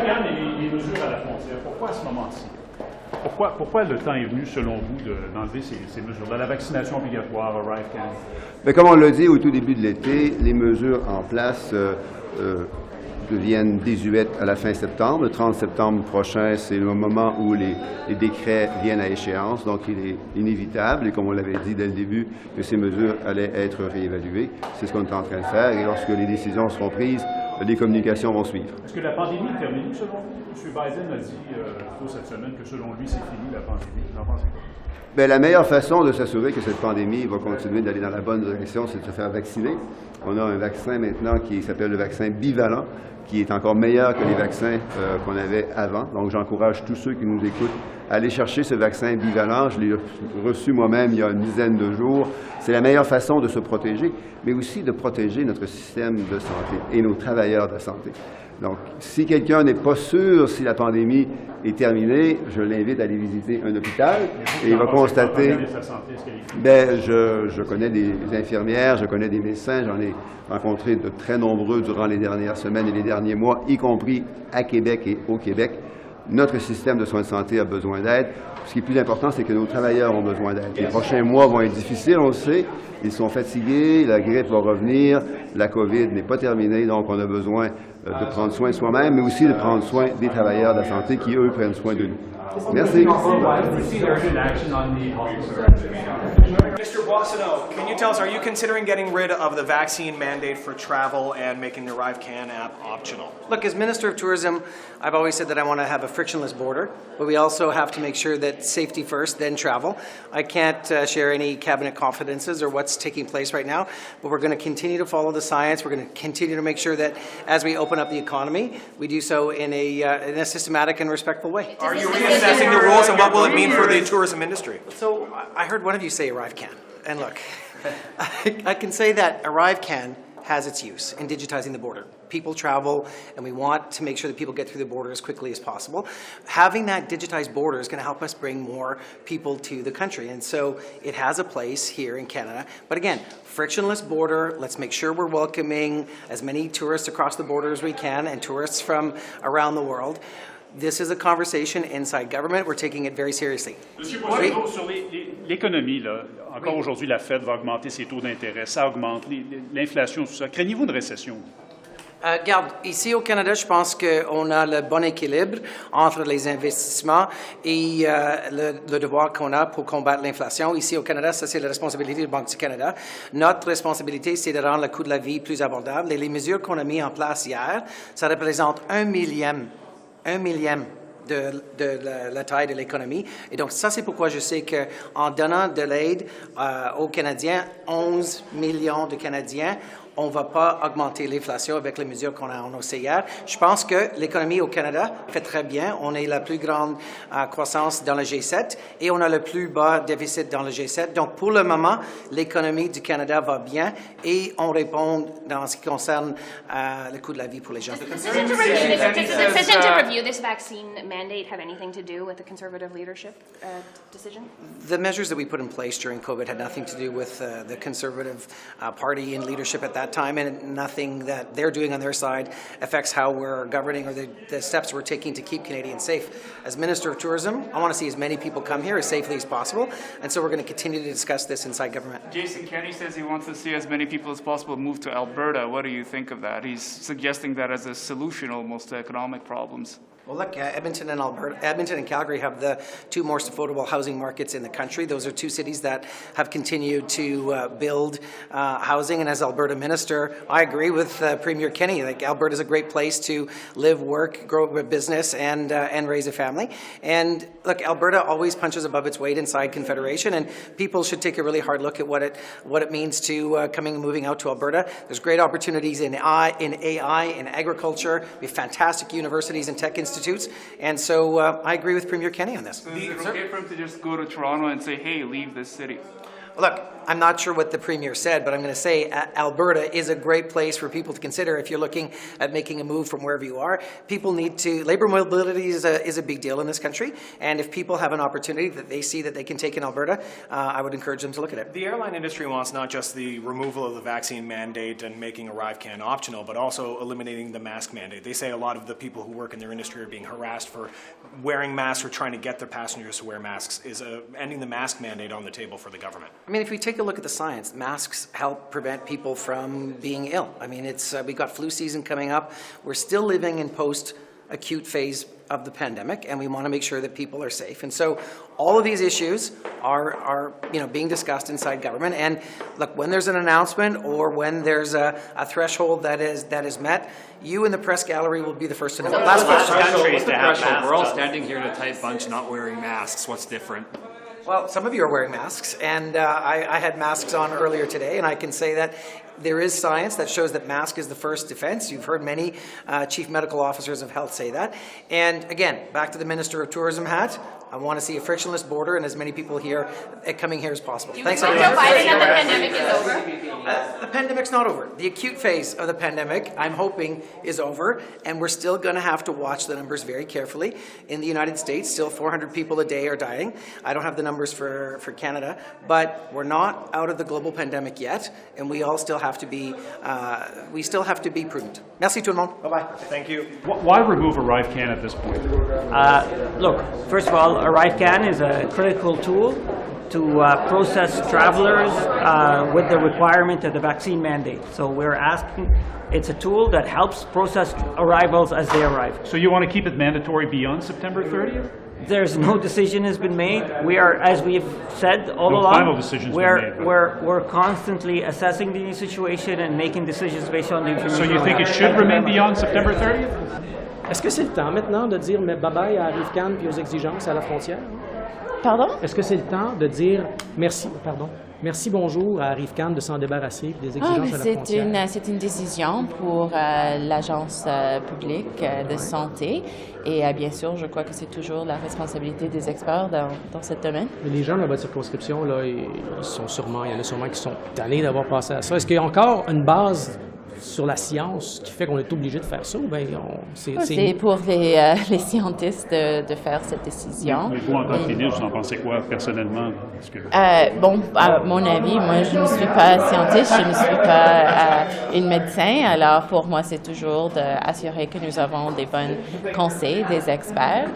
regarde les mesures à la frontière, pourquoi à ce moment-ci? Pourquoi le temps est venu, selon vous, d'enlever ces mesures-là, la vaccination obligatoire, ArriveCan? Mais comme on l'a dit au tout début de l'été, les mesures en place deviennent désuètes à la fin septembre. Le 30 septembre prochain, c'est le moment où les décrets viennent à échéance. Donc, il est inévitable, et comme on l'avait dit dès le début, que ces mesures allaient être réévaluées. C'est ce qu'on est en train de faire. Et lorsque les décisions seront prises, les communications vont suivre. Est-ce que la pandémie est terminée, selon vous? M. Biden a dit plutôt cette semaine que, selon lui, c'est fini, la pandémie. Vous en pensez quoi? Bien, la meilleure façon de s'assurer que cette pandémie va continuer d'aller dans la bonne direction, c'est de se faire vacciner. On a un vaccin maintenant qui s'appelle le vaccin bivalent, qui est encore meilleur que les vaccins qu'on avait avant. Donc, j'encourage tous ceux qui nous écoutent à aller chercher ce vaccin bivalent. Je l'ai reçu moi-même il y a une dizaine de jours. C'est la meilleure façon de se protéger, mais aussi de protéger notre système de santé et nos travailleurs de santé. Donc, si quelqu'un n'est pas sûr si la pandémie est terminée, je l'invite à aller visiter un hôpital et il va constater... Bien, je connais des infirmières, je connais des médecins, j'en ai rencontré de très nombreux durant les dernières semaines et les derniers mois, y compris à Québec et au Québec. Notre système de soins de santé a besoin d'aide. Ce qui est plus important, c'est que nos travailleurs ont besoin d'aide. Les prochains mois vont être difficiles, on le sait. Ils sont fatigués, la grippe va revenir, la COVID n'est pas terminée, donc on a besoin de prendre soin de soi-même, mais aussi de prendre soin des travailleurs de la santé qui, eux, prennent soin de nous. Merci. Mr. Boissonneau, can you tell us, are you considering getting rid of the vaccine mandate for travel and making the ArriveCan app optional? Look, as Minister of Tourism, I've always said that I want to have a frictionless border, but we also have to make sure that safety first, then travel. I can't share any cabinet confidences or what's taking place right now, but we're going to continue to follow the science. We're going to continue to make sure that as we open up the economy, we do so in a systematic and respectful way. Are you reassessing the rules, and what will it mean for the tourism industry? So I heard one of you say ArriveCan, and look, I can say that ArriveCan has its use in digitizing the border. People travel, and we want to make sure that people get through the border as quickly as possible. Having that digitized border is going to help us bring more people to the country, and so it has a place here in Canada. But again, frictionless border, let's make sure we're welcoming as many tourists across the border as we can, and tourists from around the world. This is a conversation inside government. We're taking it very seriously. Monsieur Boissonneau, sur l'économie, encore aujourd'hui, la Fed va augmenter ses taux d'intérêt. Ça augmente l'inflation, tout ça. Craignez-vous une récession? Regarde, ici au Canada, je pense qu'on a le bon équilibre entre les investissements et le devoir qu'on a pour combattre l'inflation. Ici au Canada, ça c'est la responsabilité de la Banque du Canada. Notre responsabilité, c'est de rendre le coût de la vie plus abordable. Et les mesures qu'on a mises en place hier, ça représente un millième de la taille de l'économie. Et donc, ça, c'est pourquoi je sais qu'en donnant de l'aide aux Canadiens, 11 millions de Canadiens, on ne va pas augmenter l'inflation avec les mesures qu'on a annoncées hier. Je pense que l'économie au Canada fait très bien. On est la plus grande croissance dans le G7 et on a le plus bas déficit dans le G7. Donc, pour le moment, l'économie du Canada va bien et on répond dans ce qui concerne le coût de la vie pour les gens. Does the decision to review this vaccine mandate have anything to do with the Conservative leadership decision? The measures that we put in place during COVID had nothing to do with the Conservative Party in leadership at that time, and nothing that they're doing on their side affects how we're governing or the steps we're taking to keep Canadians safe. As Minister of Tourism, I want to see as many people come here as safely as possible, and so we're going to continue to discuss this inside government. Jason Kenney says he wants to see as many people as possible move to Alberta. What do you think of that? He's suggesting that as a solution almost to economic problems. Well, look, Edmonton and Calgary have the two most affordable housing markets in the country. Those are two cities that have continued to build housing. And as Alberta Minister, I agree with Premier Kenney. Like, Alberta is a great place to live, work, grow a business, and raise a family. And look, Alberta always punches above its weight inside Confederation, and people should take a really hard look at what it means to moving out to Alberta. There's great opportunities in AI, in agriculture. We have fantastic universities and tech institutes, and so I agree with Premier Kenny on this. So is it okay for him to just go to Toronto and say, hey, leave this city? Look, I'm not sure what the Premier said, but I'm going to say Alberta is a great place for people to consider if you're looking at making a move from wherever you are. People need to, labor mobility is a big deal in this country, and if people have an opportunity that they see that they can take in Alberta, I would encourage them to look at it. The airline industry wants not just the removal of the vaccine mandate and making ArriveCan optional, but also eliminating the mask mandate. They say a lot of the people who work in their industry are being harassed for wearing masks or trying to get their passengers to wear masks. Is ending the mask mandate on the table for the government? I mean, if we take a look at the science, masks help prevent people from being ill. I mean, we've got flu season coming up. We're still living in post-acute phase of the pandemic, and we want to make sure that people are safe. And so all of these issues are being discussed inside government. And look, when there's an announcement or when there's a threshold that is met, you in the press gallery will be the first to know. Last question. We're all standing here in a tight bunch not wearing masks. What's different? Well, some of you are wearing masks, and I had masks on earlier today, and I can say that there is science that shows that mask is the first defense. You've heard many chief medical officers of health say that. And again, back to the Minister of Tourism hat, I want to see a frictionless border and as many people here coming here as possible. Thanks, everyone. Joe Biden that the pandemic is over? The pandemic's not over. The acute phase of the pandemic, I'm hoping, is over, and we're still going to have to watch the numbers very carefully. In the United States, still 400 people a day are dying. I don't have the numbers for Canada, but we're not out of the global pandemic yet, and we all still have to be prudent. Merci tout le monde. Bye-bye. Thank you. Why remove ArriveCan at this point? Look, first of all, ArriveCan is a critical tool to process travelers with the requirement of the vaccine mandate. So we're asking, it's a tool that helps process arrivals as they arrive. So you want to keep it mandatory beyond September 30th? There's no decision has been made. We are, as we've said all No along, final decision's been made, but- we're constantly assessing the situation and making decisions based on the information. So you think it should remain beyond September 30th? Est-ce que c'est le temps maintenant de dire bye-bye à ArriveCan puis aux exigences à la frontière? Pardon? Est-ce que c'est le temps de dire merci bonjour à ArriveCan de s'en débarrasser des exigences à la frontière? C'est une décision pour l'agence publique de santé et bien sûr, je crois que c'est toujours la responsabilité des experts dans ce domaine. Mais les gens de votre circonscription, là, il y en a sûrement qui sont tannés d'avoir passé à ça. Est-ce qu'il y a encore une base sur la science qui fait qu'on est obligé de faire ça? C'est pour les scientistes de faire cette décision. Mais vous, en tant que ministre, vous en pensez quoi personnellement? Bon, à mon avis, moi, je ne suis pas scientiste, je ne suis pas une médecin. Alors, pour moi, c'est toujours d'assurer que nous avons des bons conseils des experts.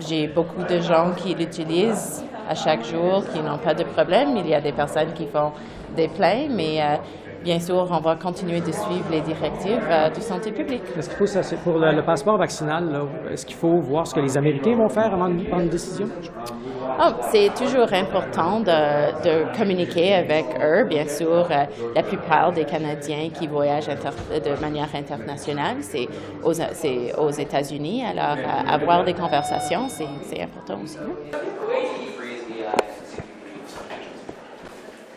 J'ai beaucoup de gens qui l'utilisent à chaque jour, qui n'ont pas de problème. Il y a des personnes qui font des plaintes, mais bien sûr, on va continuer de suivre les directives de santé publique. Est-ce qu'il faut, pour le passeport vaccinal, est-ce qu'il faut voir ce que les Américains vont faire avant de prendre une décision? C'est toujours important de communiquer avec eux. Bien sûr, la plupart des Canadiens qui voyagent de manière internationale, c'est aux États-Unis. Alors, avoir des conversations, c'est important aussi.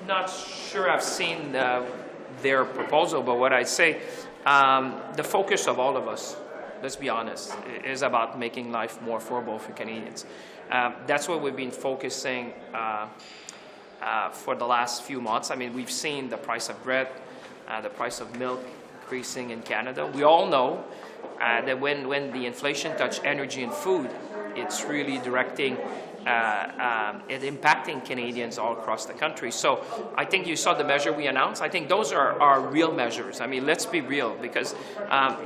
Not sure I've seen their proposal, but what I'd say, the focus of all of us, let's be honest, is about making life more affordable for Canadians. That's what we've been focusing for the last few months. I mean, we've seen the price of bread, the price of milk increasing in Canada. We all know that when the inflation touches energy and food, it's really directing it impacting Canadians all across the country. So I think you saw the measure we announced. I think those are real measures. I mean, let's be real, because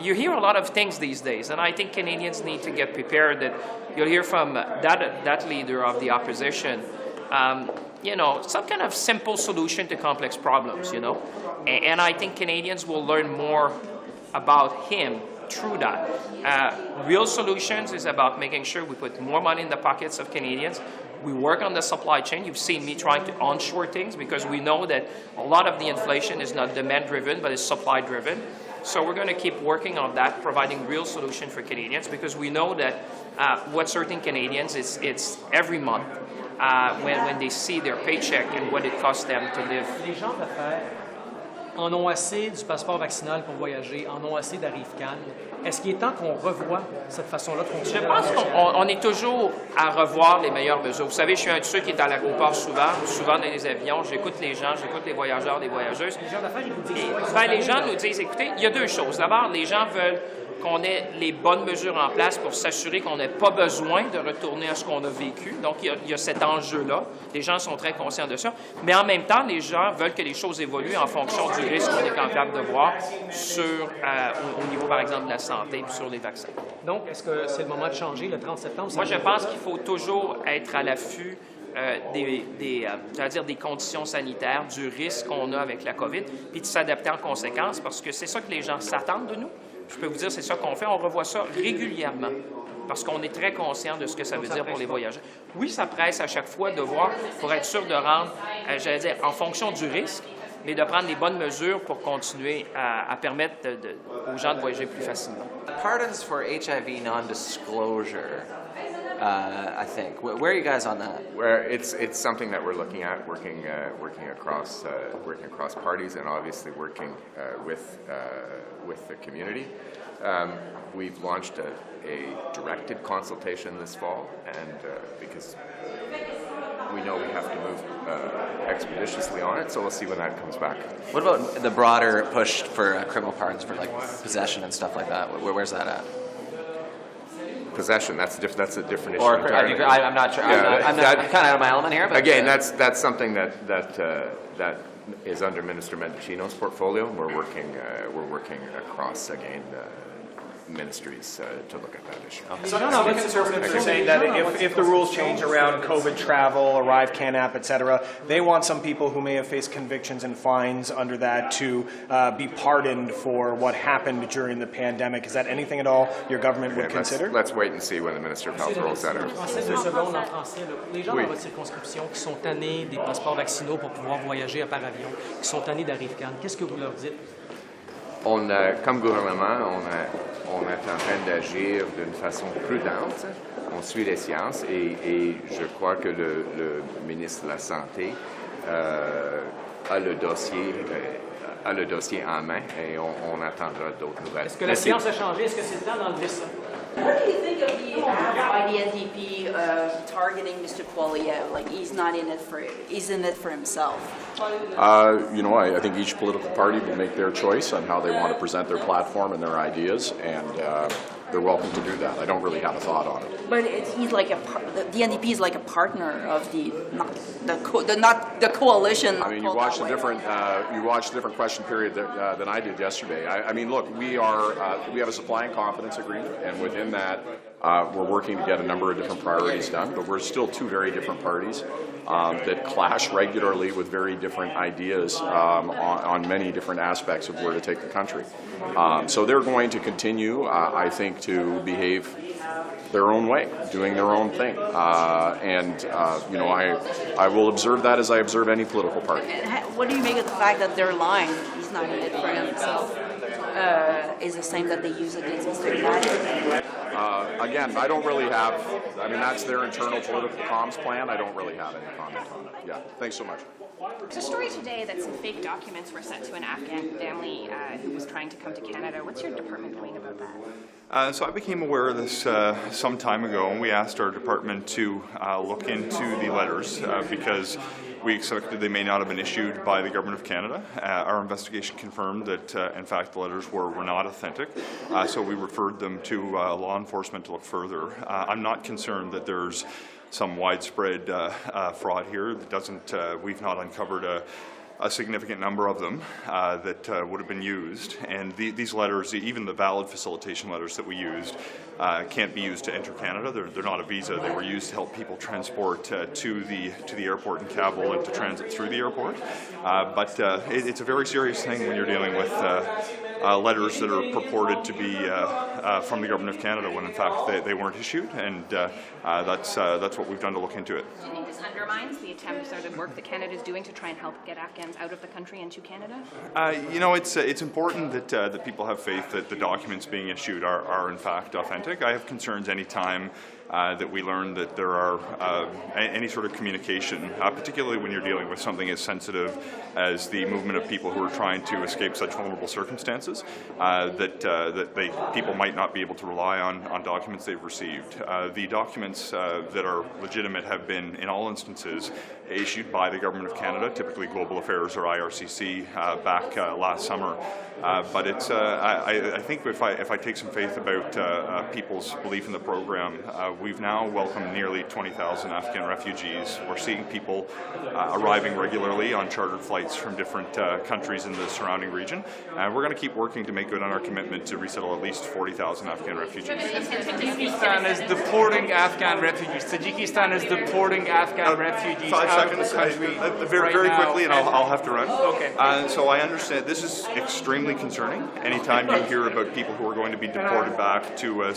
you hear a lot of things these days, and I think Canadians need to get prepared that you'll hear from that leader of the opposition, some kind of simple solution to complex problems, and I think Canadians will learn more about him through that. Real solutions is about making sure we put more money in the pockets of Canadians. We work on the supply chain. You've seen me trying to onshore things because we know that a lot of the inflation is not demand-driven, but is supply-driven. So we're going to keep working on that, providing real solution for Canadians, because we know that what's hurting Canadians is it's every month when they see their paycheck and what it costs them to live. Les gens d'affaires en ont assez du passeport vaccinal pour voyager, en ont assez d'ArriveCan. Est-ce qu'il est temps qu'on revoie cette façon-là de Je fonctionner? pense qu'on est toujours à revoir les meilleures mesures. Vous savez, je suis un de ceux qui est à l'aéroport souvent dans les avions. J'écoute les gens, j'écoute les voyageurs, les voyageuses. Les gens d'affaires, ils vous disent quoi? Ben, les gens nous disent, écoutez, il y a deux choses. D'abord, les gens veulent qu'on ait les bonnes mesures en place pour s'assurer qu'on n'ait pas besoin de retourner à ce qu'on a vécu. Donc, il y a cet enjeu-là. Les gens sont très conscients de ça. Mais en même temps, les gens veulent que les choses évoluent en fonction du risque qu'on est capable de voir au niveau, par exemple, de la santé et sur les vaccins. Donc, est-ce que c'est le moment de changer le 30 septembre? Moi, je pense qu'il faut toujours être à l'affût des conditions sanitaires, du risque qu'on a avec la COVID, puis de s'adapter en conséquence, parce que c'est ça que les gens s'attendent de nous. Je peux vous dire, c'est ça qu'on fait. On revoit ça régulièrement parce qu'on est très conscient de ce que ça veut dire pour les voyageurs. Oui, ça presse à chaque fois de voir pour être sûr de rendre, en fonction du risque, mais de prendre les bonnes mesures pour continuer à permettre aux gens de voyager plus facilement. Pardons for HIV non-disclosure, I think. Where are you guys on that? Where it's something that we're looking at, working across parties, and obviously working with the community. We've launched a directed consultation this fall, and because we know we have to move expeditiously on it, so we'll see when that comes back. What about the broader push for criminal pardons for like possession and stuff like that? Where's that at? Possession, that's a different issue. Or entirely. I'm not sure. Yeah, I'm kind of out of my element here. But again, that's something that is under Minister Mendocino's portfolio. We're working across ministries to look at that issue. Some conservatives are saying that if the rules change around COVID travel, ArriveCan app, etc., they want some people who may have faced convictions and fines under that to be pardoned for what happened during the pandemic. Is that anything at all your government would consider? Let's wait and see when the Minister of Health rolls that out. Les gens dans votre circonscription qui sont tannés des passeports vaccinaux pour pouvoir voyager par avion, qui sont tannés d'ArriveCan, qu'est-ce que vous leur dites? Comme gouvernement, on est en train d'agir d'une façon prudente. On suit les sciences et je crois que le ministre de la Santé a le dossier en main et on attendra d'autres nouvelles. Est-ce que la science a changé? Est-ce que c'est le temps d'enlever ça? What do you think of the by the NDP targeting Mr. Poilievre? Like he's in it for himself. I think each political party will make their choice on how they want to present their platform and their ideas, and they're welcome to do that. I don't really have a thought on it. But he's like the NDP is like a partner of not the coalition. I mean, you watched a different question period than I did yesterday. I mean, look, we have a supply and confidence agreement, and within that, we're working to get a number of different priorities done. But we're still two very different parties that clash regularly with very different ideas on many different aspects of where to take the country. So they're going to continue, I think, to behave their own way, doing their own thing. I will observe that as I observe any political party. What do you make of the fact that they're lying? He's not in it for himself. Is the same that they use against Mr. Madden? Again, I don't really have, that's their internal political comms plan. I don't really have any comment on it. Yeah, thanks so much. There's a story today that some fake documents were sent to an Afghan family who was trying to come to Canada. What's your department doing about that? So I became aware of this some time ago, and we asked our department to look into the letters because we expected they may not have been issued by the Government of Canada. Our investigation confirmed that, in fact, the letters were not authentic, so we referred them to law enforcement to look further. I'm not concerned that there's some widespread fraud here. We've not uncovered a significant number of them that would have been used, and these letters, even the valid facilitation letters that we used, can't be used to enter Canada. They're not a visa. They were used to help people transport to the airport in Kabul and to transit through the airport. But it's a very serious thing when you're dealing with letters that are purported to be from the Government of Canada when in fact they weren't issued, and that's what we've done to look into it. Do you think this undermines the attempts or the work that Canada is doing to try and help get Afghans out of the country and to Canada? It's important that people have faith that the documents being issued are in fact authentic. I have concerns any time that we learn that there are any sort of communication, particularly when you're dealing with something as sensitive as the movement of people who are trying to escape such vulnerable circumstances. circumstances that people might not be able to rely on documents they've received. The documents that are legitimate have been, in all instances, issued by the Government of Canada, typically Global Affairs or IRCC, back last summer. But it's, I think if I take some faith about people's belief in the program, we've now welcomed nearly 20,000 Afghan refugees. We're seeing people arriving regularly on chartered flights from different countries in the surrounding region. And we're going to keep working to make good on our commitment to resettle at least 40,000 Afghan refugees. Tajikistan is deporting Afghan refugees. Tajikistan is deporting Afghan refugees 5 out seconds. of the country Very quickly, and I'll have to run. Okay. So I understand this is extremely concerning. Anytime you hear about people who are going to be deported back to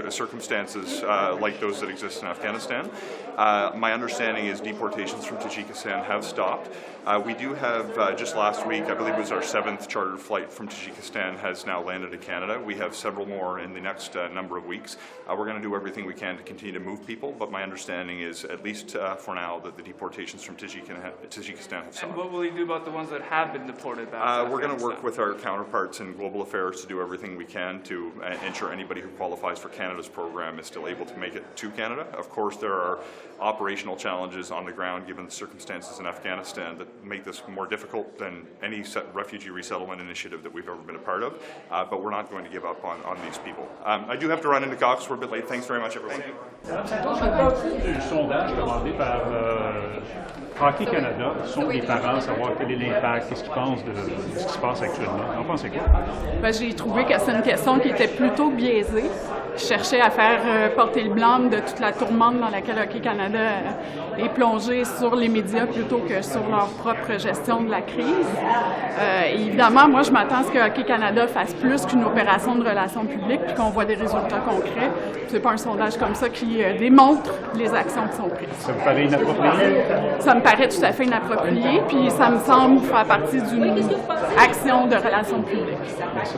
circumstances like those that exist in Afghanistan, my understanding is deportations from Tajikistan have stopped. We do have, just last week, I believe it was our 7th chartered flight from Tajikistan has now landed in Canada. We have several more in the next number of weeks. We're going to do everything we can to continue to move people, but my understanding is, at least for now, that the deportations from Tajikistan have stopped. And what will you do about the ones that have been deported back? We're going to work with our counterparts in Global Affairs to do everything we can to ensure anybody who qualifies for Canada's program is still able to make it to Canada. Of course, there are operational challenges on the ground given the circumstances in Afghanistan that make this more difficult than any refugee resettlement initiative that we've ever been a part of, but we're not going to give up on these people. I do have to run into caucus. We're a bit late. Thanks very much, everyone. Un sondage demandé par Hockey Canada sont des parents, savoir quel est l'impact, qu'est-ce qu'ils pensent de ce qui se passe actuellement. Vous en pensez quoi? Ben, j'ai trouvé que c'est une question qui était plutôt biaisée, qui cherchait à faire porter le blâme de toute la tourmente dans laquelle Hockey Canada est plongé sur les médias plutôt que sur leur propre gestion de la crise. Évidemment, moi, je m'attends à ce que Hockey Canada fasse plus qu'une opération de relations publiques puis qu'on voit des résultats concrets. C'est pas un sondage comme ça qui démontre les actions qui sont prises. Ça vous paraît inapproprié? Ça me paraît tout à fait inapproprié, puis ça me semble faire partie d'une action de relations publiques. Merci.